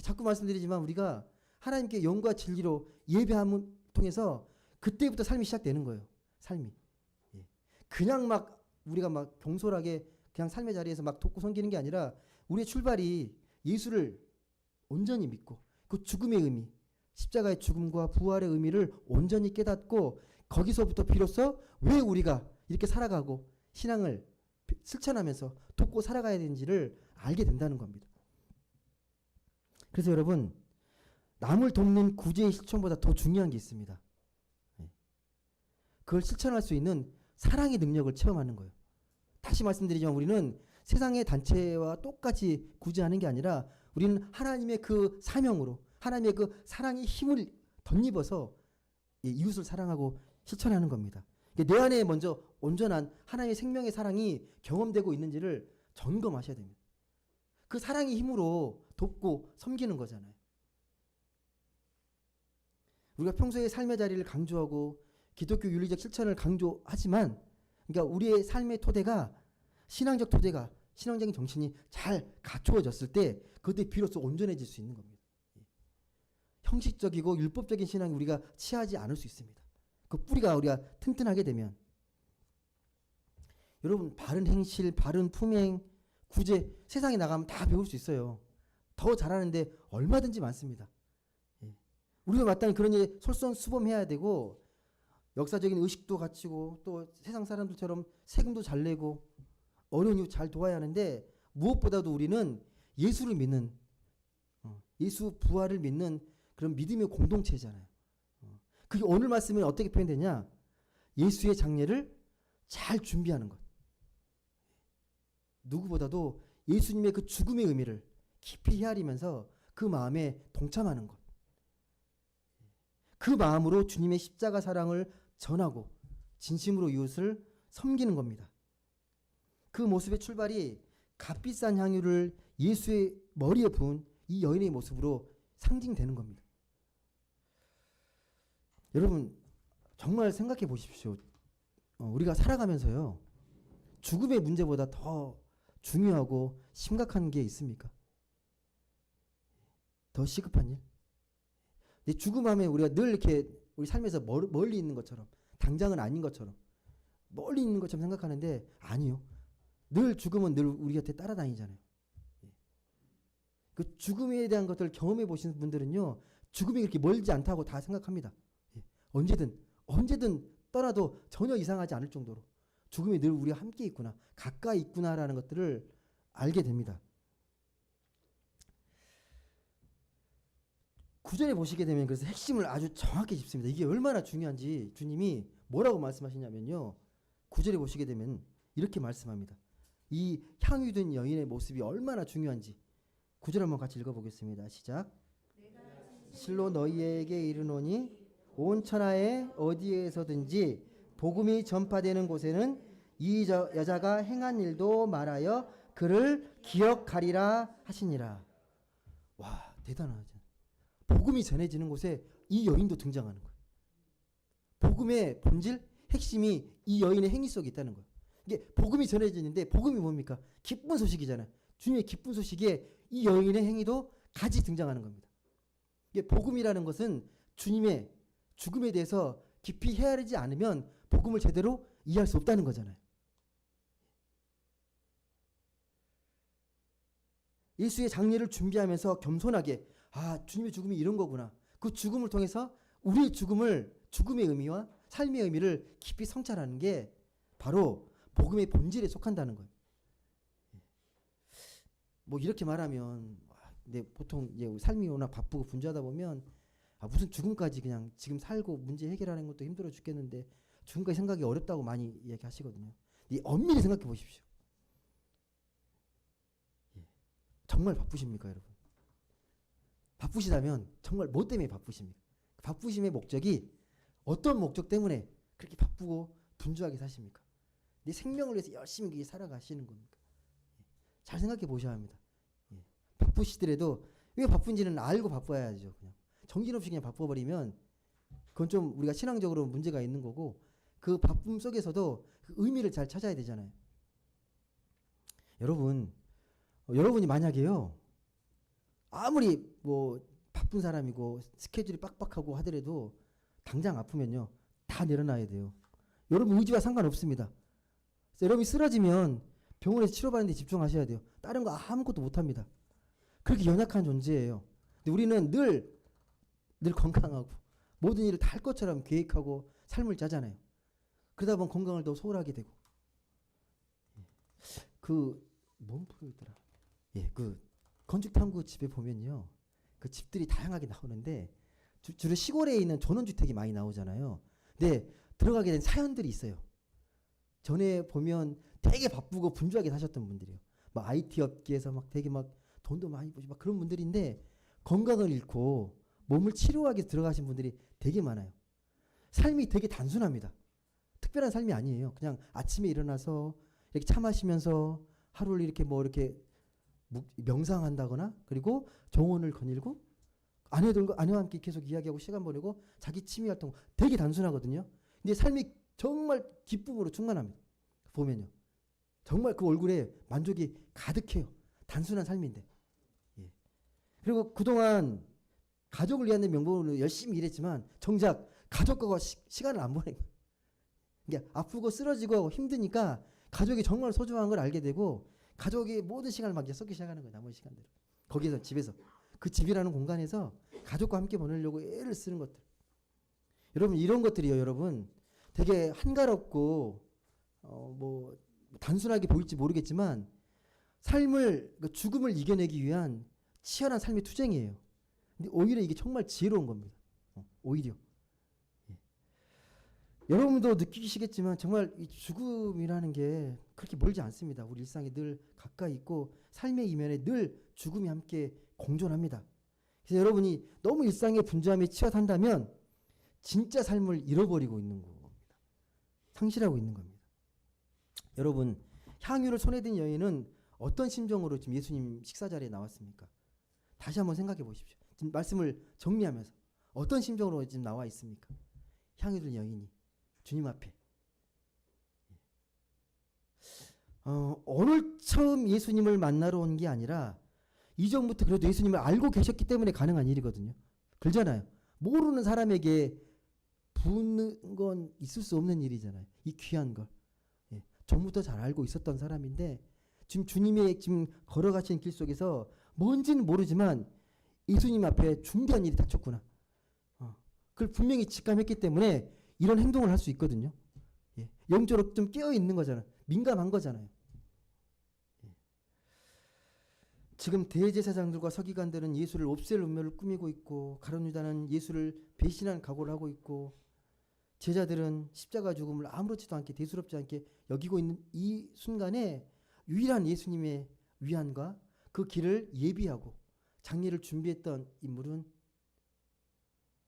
자꾸 말씀드리지만 우리가 하나님께 영과 진리로 예배함을 통해서 그때부터 삶이 시작되는 거예요. 삶이. 예. 그냥 막 우리가 막 경솔하게 그냥 삶의 자리에서 막 돕고 섬기는 게 아니라 우리의 출발이 예수를 온전히 믿고 그 죽음의 의미, 십자가의 죽음과 부활의 의미를 온전히 깨닫고 거기서부터 비로소 왜 우리가 이렇게 살아가고 신앙을 실천하면서 돕고 살아가야 되는지를 알게 된다는 겁니다. 그래서 여러분, 남을 돕는 구제의 실천보다 더 중요한 게 있습니다. 그걸 실천할 수 있는 사랑의 능력을 체험하는 거예요. 다시 말씀드리지만 우리는 세상의 단체와 똑같이 구제하는 게 아니라 우리는 하나님의 그 사명으로 하나님의 그 사랑의 힘을 덧입어서 이웃을 사랑하고 실천하는 겁니다. 내 안에 먼저 온전한 하나님의 생명의 사랑이 경험되고 있는지를 점검하셔야 됩니다. 그 사랑의 힘으로 돕고 섬기는 거잖아요. 우리가 평소에 삶의 자리를 강조하고 기독교 윤리적 실천을 강조하지만 그러니까 우리의 삶의 토대가 신앙적 토대가 신앙적인 정신이 잘 갖추어졌을 때 그때 비로소 온전해질 수 있는 겁니다. 형식적이고 율법적인 신앙이 우리가 취하지 않을 수 있습니다. 그 뿌리가 우리가 튼튼하게 되면 여러분 바른 행실, 바른 품행, 구제 세상에 나가면 다 배울 수 있어요. 더 잘하는데 얼마든지 많습니다. 우리가 마땅히 그런 일 솔선수범해야 되고 역사적인 의식도 갖추고 또 세상 사람들처럼 세금도 잘 내고 어려운 이웃 잘 도와야 하는데 무엇보다도 우리는 예수를 믿는 예수 부활을 믿는 그런 믿음의 공동체잖아요. 그게 오늘 말씀에 어떻게 표현되냐? 예수의 장례를 잘 준비하는 것. 누구보다도 예수님의 그 죽음의 의미를 깊이 헤아리면서 그 마음에 동참하는 것. 그 마음으로 주님의 십자가 사랑을 전하고 진심으로 이웃을 섬기는 겁니다. 그 모습의 출발이 값비싼 향유를 예수의 머리에 부은 이 여인의 모습으로 상징되는 겁니다. 여러분 정말 생각해 보십시오. 우리가 살아가면서요. 죽음의 문제보다 더 중요하고 심각한 게 있습니까? 더 시급한 일? 죽음하면 우리가 늘 이렇게 우리 삶에서 멀리 있는 것처럼 당장은 아닌 것처럼 멀리 있는 것처럼 생각하는데 아니요. 늘 죽음은 늘 우리 곁에 따라다니잖아요. 그 죽음에 대한 것들을 경험해 보시는 분들은요. 죽음이 그렇게 멀지 않다고 다 생각합니다. 언제든 떠나도 전혀 이상하지 않을 정도로 죽음이 늘 우리와 함께 있구나, 가까이 있구나라는 것들을 알게 됩니다. 9절에 보시게 되면 그래서 핵심을 아주 정확히 짚습니다. 이게 얼마나 중요한지 주님이 뭐라고 말씀하시냐면요. 9절에 보시게 되면 이렇게 말씀합니다. 이 향유된 여인의 모습이 얼마나 중요한지 9절 한번 같이 읽어보겠습니다. 시작. 실로 너희에게 이르노니 온 천하에 어디에서든지 복음이 전파되는 곳에는 이 여자가 행한 일도 말하여 그를 기억하리라 하시니라. 와, 대단하죠. 복음이 전해지는 곳에 이 여인도 등장하는 거예요. 복음의 본질, 핵심이 이 여인의 행위 속에 있다는 거예요. 이게 복음이 전해지는데 복음이 뭡니까? 기쁜 소식이잖아요. 주님의 기쁜 소식에 이 여인의 행위도 같이 등장하는 겁니다. 이게 복음이라는 것은 주님의 죽음에 대해서 깊이 헤아리지 않으면 복음을 제대로 이해할 수 없다는 거잖아요. 예수의 장례를 준비하면서 겸손하게 주님의 죽음이 이런 거구나. 그 죽음을 통해서 우리의 죽음의 의미와 삶의 의미를 깊이 성찰하는 게 바로 복음의 본질에 속한다는 거예요. 뭐 이렇게 말하면 근데 보통 이제 삶이 워낙 바쁘고 분주하다 보면 무슨 죽음까지 그냥 지금 살고 문제 해결하는 것도 힘들어 죽겠는데 죽음까지 생각이 어렵다고 많이 이야기하시거든요. 이 엄밀히 생각해 보십시오. 예. 정말 바쁘십니까, 여러분? 바쁘시다면 정말 뭐 때문에 바쁘십니까? 바쁘심의 목적이 어떤 목적 때문에 그렇게 바쁘고 분주하게 사십니까? 내 생명을 위해서 열심히 살아가시는 겁니까? 예. 잘 생각해 보셔야 합니다. 예. 바쁘시더라도 왜 바쁜지는 알고 바빠야죠. 그냥 정신없이 그냥 바빠버리면 그건 좀 우리가 신앙적으로 문제가 있는 거고, 그 바쁨 속에서도 그 의미를 잘 찾아야 되잖아요. 여러분이 만약에요, 아무리 뭐 바쁜 사람이고 스케줄이 빡빡하고 하더라도 당장 아프면요 다 내려놔야 돼요. 여러분 의지와 상관없습니다. 그래서 여러분이 쓰러지면 병원에서 치료받는 데 집중하셔야 돼요. 다른 거 아무것도 못합니다. 그렇게 연약한 존재예요. 근데 우리는 늘 건강하고 모든 일을 다 할 것처럼 계획하고 삶을 짜잖아요. 그러다 보면 건강을 더 소홀하게 되고. 뭔 프로였더라? 예, 그 건축탐구 집에 보면요, 그 집들이 다양하게 나오는데 주로 시골에 있는 전원주택이 많이 나오잖아요. 근데 들어가게 된 사연들이 있어요. 전에 보면 되게 바쁘고 분주하게 사셨던 분들이요. 막 IT 업계에서 막 되게 막 돈도 많이 버시고 막 그런 분들인데 건강을 잃고 몸을 치료하기 위해서 들어가신 분들이 되게 많아요. 삶이 되게 단순합니다. 특별한 삶이 아니에요. 그냥 아침에 일어나서 이렇게 차 마시면서 하루를 이렇게 뭐 이렇게 명상한다거나, 그리고 정원을 거닐고 아내와 함께 계속 이야기하고 시간 보내고 자기 취미 활동, 되게 단순하거든요. 근데 삶이 정말 기쁨으로 충만합니다. 보면요, 정말 그 얼굴에 만족이 가득해요. 단순한 삶인데. 예. 그리고 그동안 가족을 위한 명분으로 열심히 일했지만 정작 가족과 시간을 안 보내요. 그러니까 아프고 쓰러지고 힘드니까 가족이 정말 소중한 걸 알게 되고 가족의 모든 시간을 막 쏟기 시작하는 거예요. 나머지 시간대로. 거기서, 집에서, 그 집이라는 공간에서 가족과 함께 보내려고 애를 쓰는 것들. 여러분, 이런 것들이요, 여러분, 되게 한가롭고 뭐 단순하게 보일지 모르겠지만 삶을, 죽음을 이겨내기 위한 치열한 삶의 투쟁이에요. 근데 오히려 이게 정말 지혜로운 겁니다. 오히려. 예. 여러분도 느끼시겠지만 정말 이 죽음이라는 게 그렇게 멀지 않습니다. 우리 일상에 늘 가까이 있고 삶의 이면에 늘 죽음이 함께 공존합니다. 그래서 여러분이 너무 일상의 분주함에 치여 산다면 진짜 삶을 잃어버리고 있는 겁니다. 상실하고 있는 겁니다. 여러분, 향유를 손에 든 여인은 어떤 심정으로 지금 예수님 식사 자리에 나왔습니까? 다시 한번 생각해 보십시오. 지금 말씀을 정리하면서 어떤 심정으로 지금 나와 있습니까? 향유 든 여인이 주님 앞에. 오늘 처음 예수님을 만나러 온 게 아니라 이전부터 그래도 예수님을 알고 계셨기 때문에 가능한 일이거든요. 그러잖아요. 모르는 사람에게 부는 건 있을 수 없는 일이잖아요. 이 귀한 걸. 예. 전부터 잘 알고 있었던 사람인데 지금 주님의 지금 걸어가신 길 속에서 뭔지는 모르지만 예수님 앞에 중대한 일이 닥쳤구나. 그걸 분명히 직감했기 때문에 이런 행동을 할 수 있거든요. 예. 영적으로 좀 깨어 있는 거잖아요. 민감한 거잖아요. 예. 지금 대제사장들과 서기관들은 예수를 없앨 음모를 꾸미고 있고, 가룟 유다는 예수를 배신한 각오를 하고 있고, 제자들은 십자가 죽음을 아무렇지도 않게 대수롭지 않게 여기고 있는 이 순간에 유일한 예수님의 위안과 그 길을 예비하고 장례를 준비했던 인물은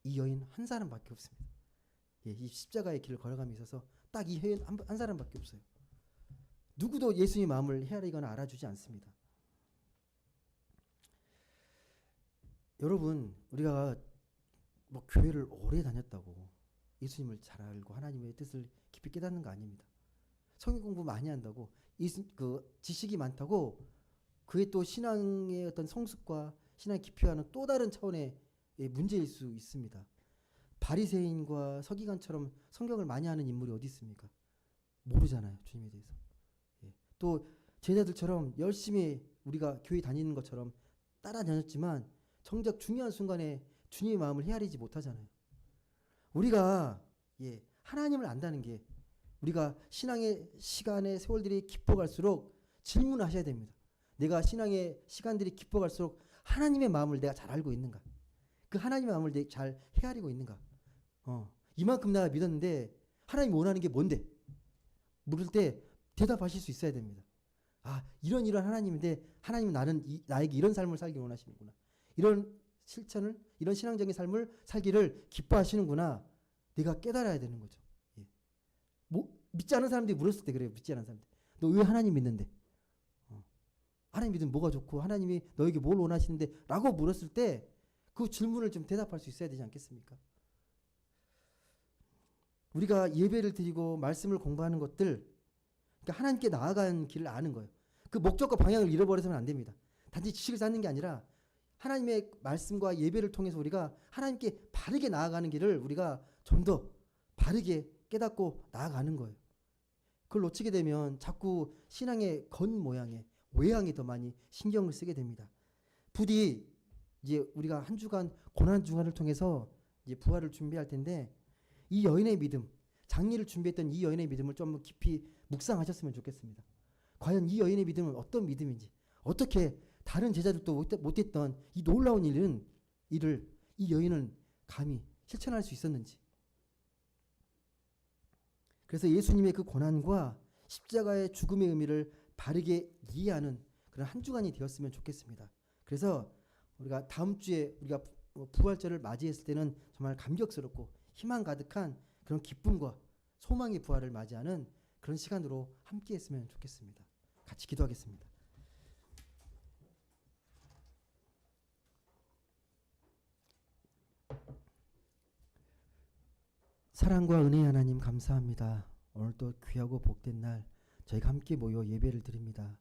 이 여인 한 사람밖에 없습니다. 예, 이 십자가의 길을 걸어가며 있어서 딱 이 여인 한 사람밖에 없어요. 누구도 예수님의 마음을 헤아리거나 알아주지 않습니다. 여러분, 우리가 뭐 교회를 오래 다녔다고 예수님을 잘 알고 하나님의 뜻을 깊이 깨닫는 거 아닙니다. 성경 공부 많이 한다고 지식이 많다고 그게 또 신앙의 어떤 성숙과 신앙의 깊이와는 또 다른 차원의 문제일 수 있습니다. 바리새인과 서기관처럼 성경을 많이 하는 인물이 어디 있습니까? 모르잖아요, 주님에 대해서. 예. 또 제자들처럼 열심히 우리가 교회 다니는 것처럼 따라다녔지만 정작 중요한 순간에 주님의 마음을 헤아리지 못하잖아요. 우리가 하나님을 안다는 게, 우리가 신앙의 시간의 세월들이 깊어갈수록 질문을 하셔야 됩니다. 내가 신앙의 시간들이 깊어갈수록 하나님의 마음을 내가 잘 알고 있는가? 그 그 하나님의 마음을 잘 헤아리고 있는가? 이만큼 내가 믿었는데 하나님이 원하는 게 뭔데? 물을 때 대답하실 수 있어야 됩니다. 이런 하나님인데 하나님은 나에게 이런 삶을 살기 원하시는구나. 이런 실천을, 이런 신앙적인 삶을 살기를 기뻐하시는구나. 내가 깨달아야 되는 거죠. 예. 믿지 않은 사람들이 물었을 때 그래요. 믿지 않은 사람들. 너 왜 하나님 믿는데? 하나님 믿으면 뭐가 좋고 하나님이 너에게 뭘 원하시는데? 라고 물었을 때 그 질문을 좀 대답할 수 있어야 되지 않겠습니까? 우리가 예배를 드리고 말씀을 공부하는 것들, 그러니까 하나님께 나아가는 길을 아는 거예요. 그 목적과 방향을 잃어버려서는 안 됩니다. 단지 지식을 쌓는 게 아니라 하나님의 말씀과 예배를 통해서 우리가 하나님께 바르게 나아가는 길을 우리가 좀 더 바르게 깨닫고 나아가는 거예요. 그걸 놓치게 되면 자꾸 신앙의 겉모양에, 외향에 더 많이 신경을 쓰게 됩니다. 부디 이제 우리가 한 주간 고난 주간을 통해서 이제 부활을 준비할 텐데 이 여인의 믿음, 장례를 준비했던 이 여인의 믿음을 좀 깊이 묵상하셨으면 좋겠습니다. 과연 이 여인의 믿음은 어떤 믿음인지, 어떻게 다른 제자들도 못했던 이 놀라운 일을 이 여인은 감히 실천할 수 있었는지. 그래서 예수님의 그 고난과 십자가의 죽음의 의미를 바르게 이해하는 그런 한 주간이 되었으면 좋겠습니다. 그래서 우리가 다음 주에 우리가 부활절을 맞이했을 때는 정말 감격스럽고 희망 가득한 그런 기쁨과 소망의 부활을 맞이하는 그런 시간으로 함께 했으면 좋겠습니다. 같이 기도하겠습니다. 사랑과 은혜의 하나님 감사합니다. 오늘 또 귀하고 복된 날 저희가 함께 모여 예배를 드립니다.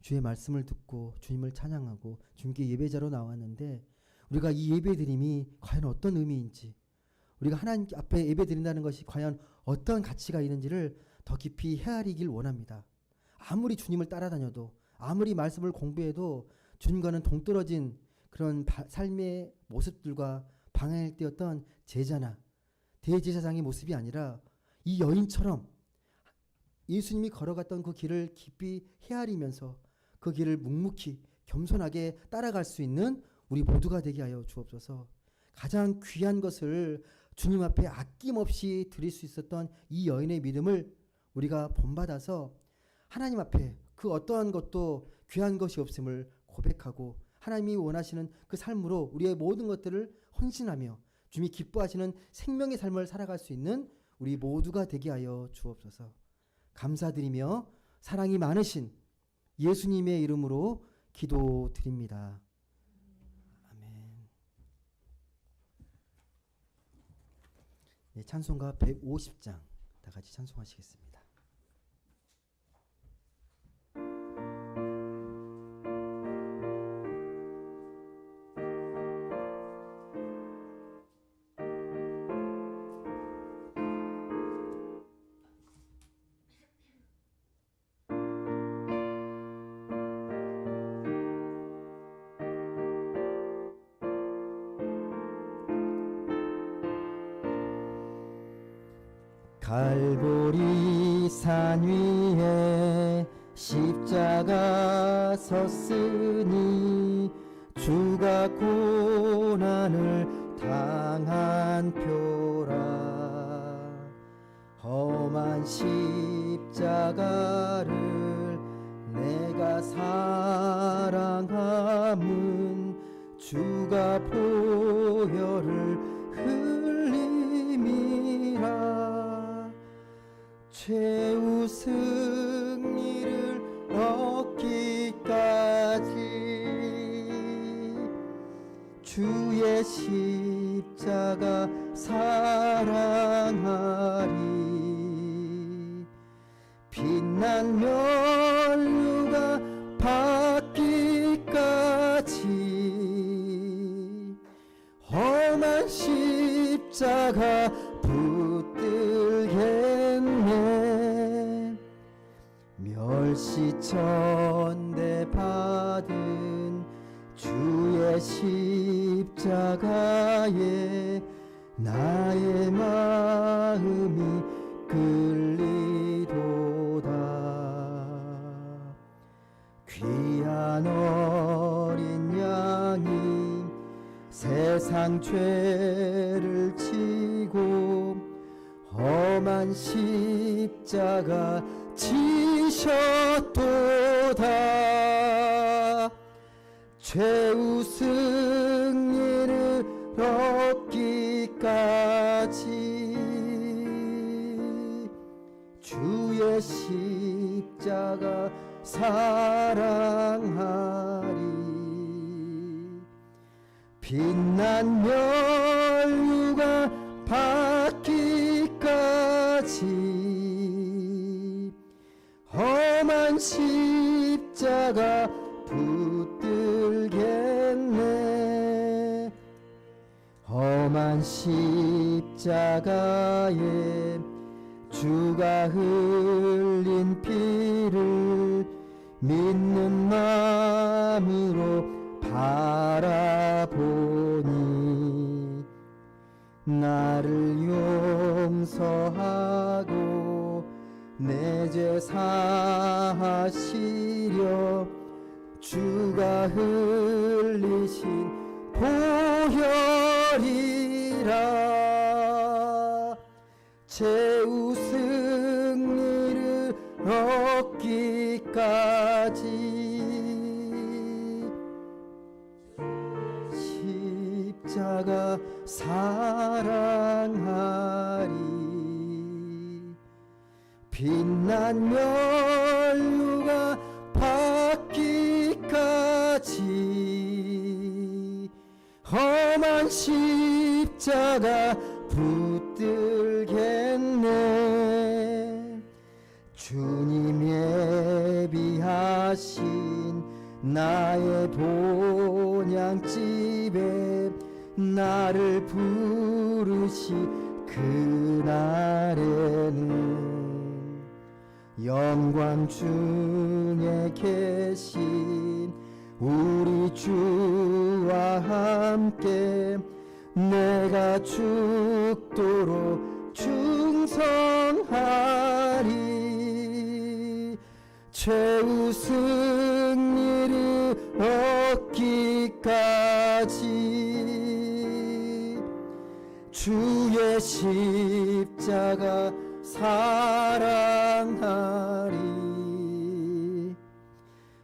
주의 말씀을 듣고 주님을 찬양하고 주님께 예배자로 나왔는데 우리가 이 예배 드림이 과연 어떤 의미인지, 우리가 하나님 앞에 예배 드린다는 것이 과연 어떤 가치가 있는지를 더 깊이 헤아리길 원합니다. 아무리 주님을 따라다녀도, 아무리 말씀을 공부해도 주님과는 동떨어진 그런 삶의 모습들과 방향일때였던 제자나 대제사장의 모습이 아니라 이 여인처럼 예수님이 걸어갔던 그 길을 깊이 헤아리면서 그 길을 묵묵히 겸손하게 따라갈 수 있는 우리 모두가 되게 하여 주옵소서. 가장 귀한 것을 주님 앞에 아낌없이 드릴 수 있었던 이 여인의 믿음을 우리가 본받아서 하나님 앞에 그 어떠한 것도 귀한 것이 없음을 고백하고 하나님이 원하시는 그 삶으로 우리의 모든 것들을 헌신하며 주님이 기뻐하시는 생명의 삶을 살아갈 수 있는 우리 모두가 되게 하여 주옵소서. 감사드리며 사랑이 많으신 예수님의 이름으로 기도드립니다. 아멘. 네, 찬송가 150장 다 같이 찬송하시겠습니다. 갈보리 산 위에 십자가 섰으니 주가 고난을 당한 표라. 험한 십자가를 내가 사랑함은 주가 보혈을 흘림이라. 최후 승리를 얻기까지 주의 십자가 사랑하리. 빛난 면류가 받기까지 험한 십자가 붙들겠네. 멸시천대 받은 주의 십자가에 나의 마음이 끌리도다. 귀한 어린 양이 세상 죄를 지고 험한 십자가 지셨도다. 최후 승리를 얻기까지 주의 십자가 사랑하리. 빛난 멸류가 받기까지 험한 십자가 붙들겠네. 험한 십자가에 주가 흘린 피를 믿는 마음으로 바라보니 나를 용서하고 내 죄 사하시려 주가 흘리신 보혈이라. 최후 승리를 얻기까지 십자가 사랑하리. 빛난 멸류가 받기까지 험한 십자가 붙들겠네. 주님 예비하신 나의 본향집에 나를 부르시 그날에는 영광 중에 계신 우리 주와 함께 내가 죽도록 충성하리. 최후 승리를 얻기까지 주의 십자가 사랑하리.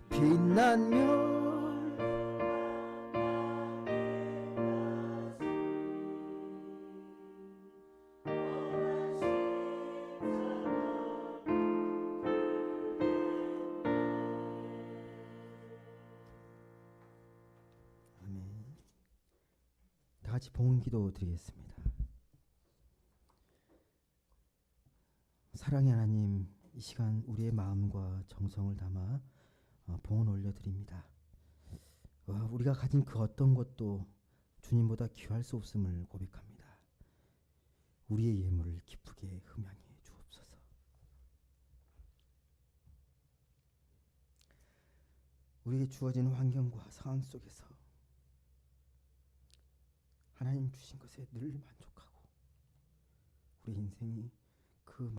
빛난 멸 다 같이 봉헌 기도 드리겠습니다. 사랑의 하나님, 이 시간 우리의 마음과 정성을 담아 봉헌 올려드립니다. 우리가 가진 그 어떤 것도 주님보다 귀할 수 없음을 고백합니다. 우리의 예물을 기쁘게 흠양해 주옵소서. 우리에게 주어진 환경과 상황 속에서 하나님 주신 것에 늘 만족하고 우리 인생이 그